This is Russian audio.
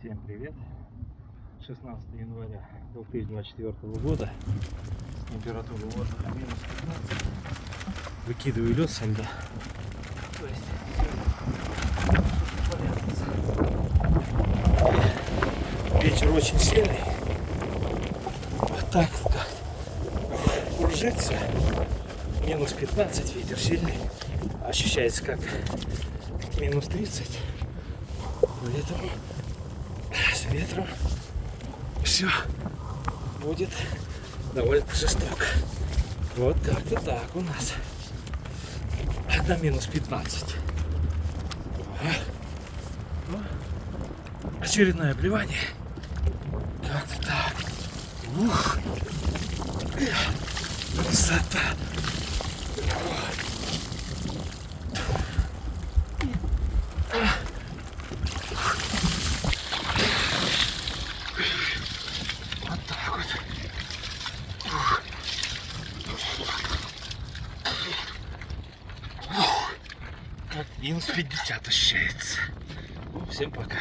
Всем привет! 16 января 2024 года. Температура воздуха минус 15. Выкидываю лед со льда. То есть ветер очень сильный. Вот так как кружится. Минус 15, ветер сильный. Ощущается как минус 30. Поэтому с ветром все будет довольно жестоко. Вот как-то так у нас. На минус 15. Очередное обливание. Как-то так. Ух. Красота. Вот так вот. Как минус 50 ощущается. Всем пока.